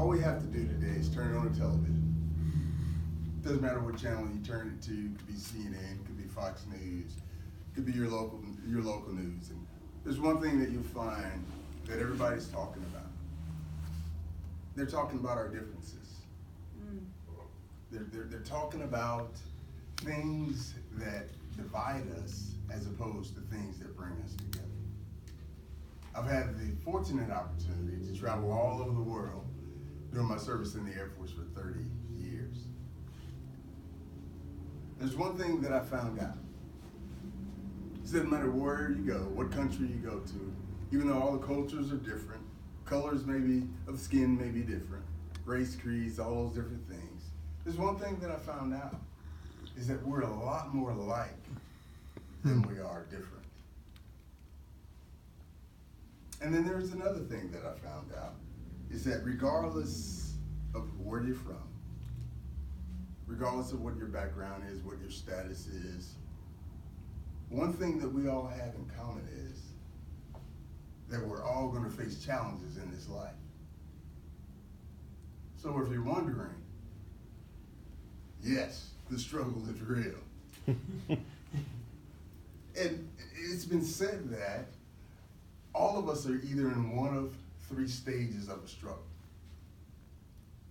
all we have to do today is turn on the television. Doesn't matter what channel you turn it to. It could be CNN, it could be Fox News, it could be your local news. And there's one thing that you'll find that everybody's talking about. They're talking about our differences. They're talking about things that divide us as opposed to things that bring us together. I've had the fortunate opportunity to travel all over the world during my service in the Air Force for 30 years. There's one thing that I found out. It doesn't matter where you go, what country you go to, even though all the cultures are different, colors maybe of skin may be different, race, creeds, all those different things. There's one thing that I found out is that we're a lot more alike than we are different. And then there's another thing that I found out is that regardless of where you're from, regardless of what your background is, what your status is, one thing that we all have in common is that we're all going to face challenges in this life. So if you're wondering, yes, the struggle is real. And it's been said that all of us are either in one of three stages of a struggle.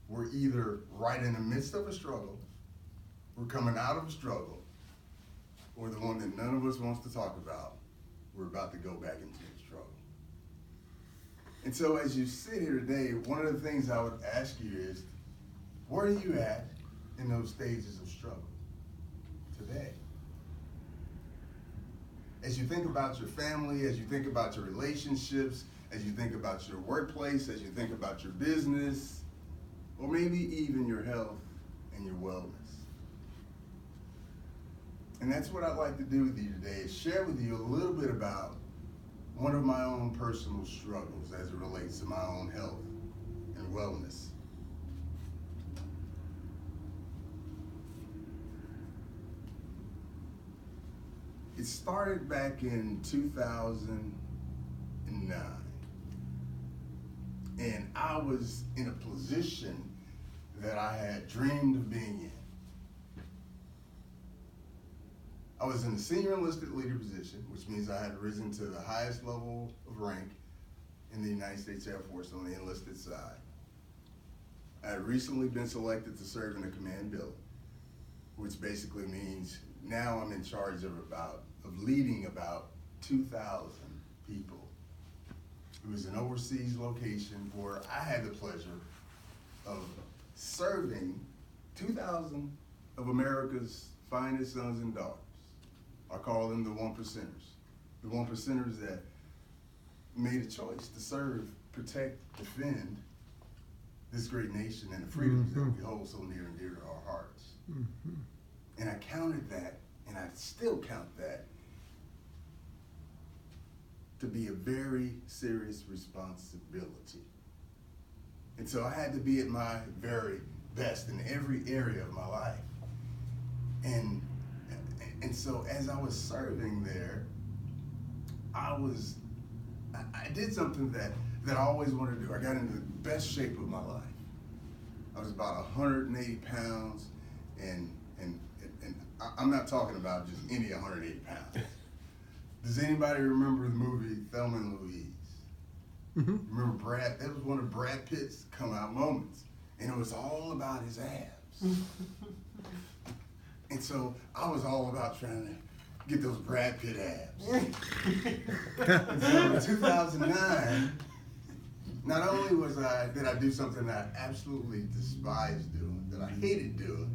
We're either right in the midst of a struggle, we're coming out of a struggle, or the one that none of us wants to talk about, we're about to go back into the struggle. And so as you sit here today, one of the things I would ask you is, where are you at in those stages of struggle today? As you think about your family, as you think about your relationships, as you think about your workplace, as you think about your business, or maybe even your health and your wellness. And that's what I'd like to do with you today, is share with you a little bit about one of my own personal struggles as it relates to my own health and wellness. It started back in 2009, and I was in a position that I had dreamed of being in. I was in a senior enlisted leader position, which means I had risen to the highest level of rank in the United States Air Force on the enlisted side. I had recently been selected to serve in a command billet, which basically means now I'm in charge of leading about 2,000 people. It was an overseas location where I had the pleasure of serving 2,000 of America's finest sons and daughters. I call them the one percenters. The one percenters that made a choice to serve, protect, defend this great nation and the freedoms that we hold so near and dear to our hearts. And I counted that, and I still count that, to be a very serious responsibility. And so I had to be at my very best in every area of my life. And so as I was serving there, I did something that I always wanted to do. I got into the best shape of my life. I was about 180 pounds, and I'm not talking about just any 180 pounds. Does anybody remember the movie Thelma and Louise? Remember Brad? That was one of Brad Pitt's come out moments, and it was all about his abs. And so I was all about trying to get those Brad Pitt abs. And so in 2009, not only did I do something that I absolutely despised doing, that I hated doing,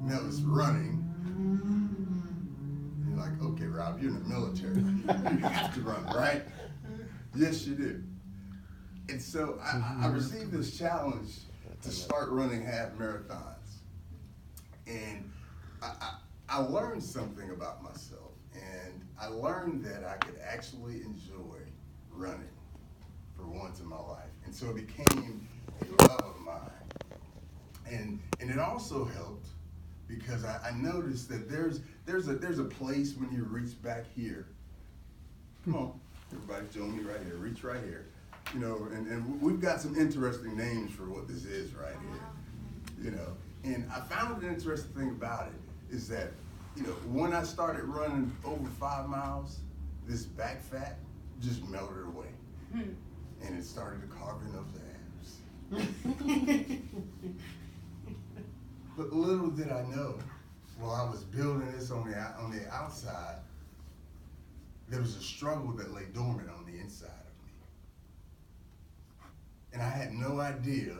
and that was running. And you're like, okay, Rob, you're in the military. You have to run, right? Yes, you do. And so I received this challenge to start running half marathons. And I learned something about myself, and I learned that I could actually enjoy running for once in my life. And so it became a love of mine. And it also helped because I noticed that there's a place when you reach back here. Come on, everybody join me right here. Reach right here. You know, and we've got some interesting names for what this is right here. You know, and I found an interesting thing about it is that, you know, when I started running over 5 miles, this back fat just melted away. And it started to carve in those abs. But little did I know, while I was building this on the outside, there was a struggle that lay dormant on the inside of me. And I had no idea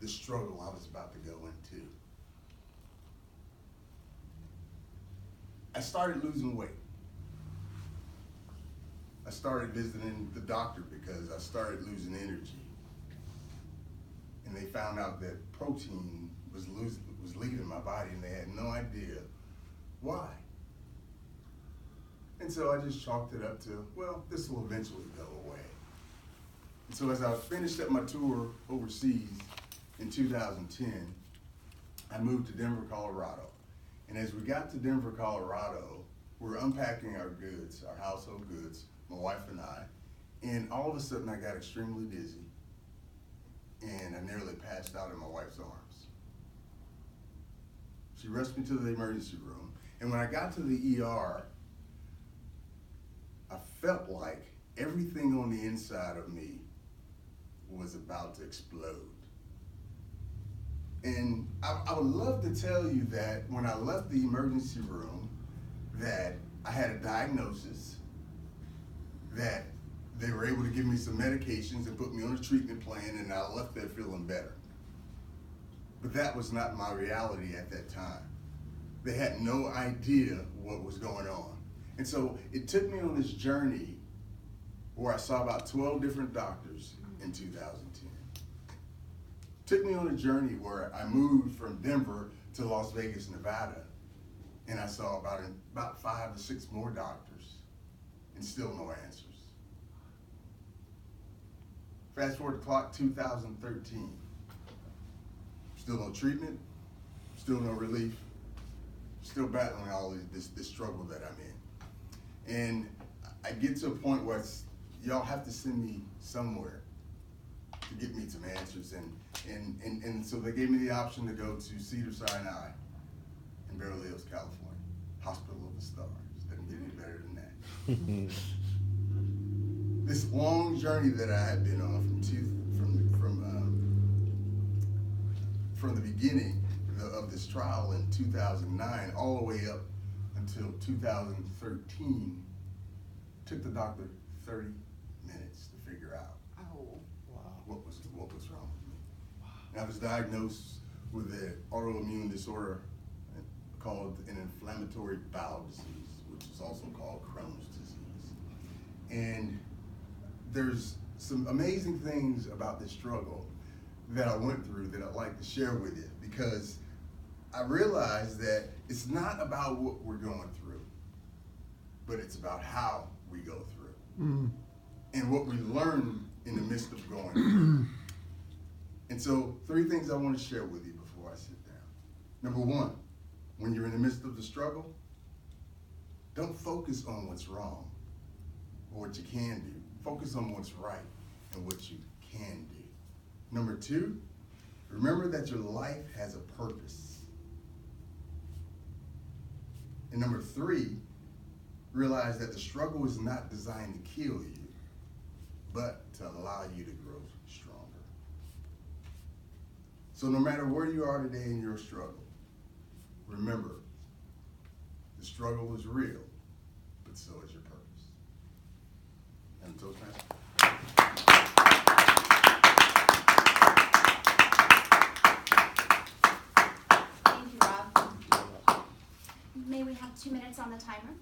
the struggle I was about to go into. I started losing weight. I started visiting the doctor because I started losing energy. And they found out that protein was leaving my body, and they had no idea why. And so I just chalked it up to, well, this will eventually go away. And so as I finished up my tour overseas in 2010, I moved to Denver, Colorado. And as we got to Denver, Colorado, we were unpacking our goods, our household goods, my wife and I, and all of a sudden I got extremely dizzy, and I nearly passed out in my wife's arms. She rushed me to the emergency room, and when I got to the ER, I felt like everything on the inside of me was about to explode. And I would love to tell you that when I left the emergency room, that I had a diagnosis, that they were able to give me some medications and put me on a treatment plan, and I left there feeling better. But that was not my reality at that time. They had no idea what was going on. And so it took me on this journey where I saw about 12 different doctors in 2010. Took me on a journey where I moved from Denver to Las Vegas, Nevada, and I saw about 5 to 6 more doctors, and still no answers. Fast forward to clock 2013. Still no treatment, still no relief, still battling all this struggle that I'm in. And I get to a point where y'all have to send me somewhere to get me some answers. And so they gave me the option to go to Cedars-Sinai in Beverly Hills, California. Hospital of the Stars. Doesn't get any better than that. This long journey that I had been on from the beginning of this trial in 2009 all the way up until 2013 took the doctor 30 minutes to figure out what was wrong with me. Wow. And I was diagnosed with an autoimmune disorder called an inflammatory bowel disease, which is also called Crohn's disease. And there's some amazing things about this struggle that I went through that I'd like to share with you, because I realized that it's not about what we're going through, but it's about how we go through and what we learn in the midst of going through. And so 3 things I want to share with you before I sit down. Number 1, when you're in the midst of the struggle, don't focus on what's wrong or what you can do. Focus on what's right and what you can do. Number 2, remember that your life has a purpose. And number 3, realize that the struggle is not designed to kill you, but to allow you to grow stronger. So no matter where you are today in your struggle, remember, the struggle is real, but so is your purpose. And Toastmaster. Thank you, Rob. May we have 2 minutes on the timer?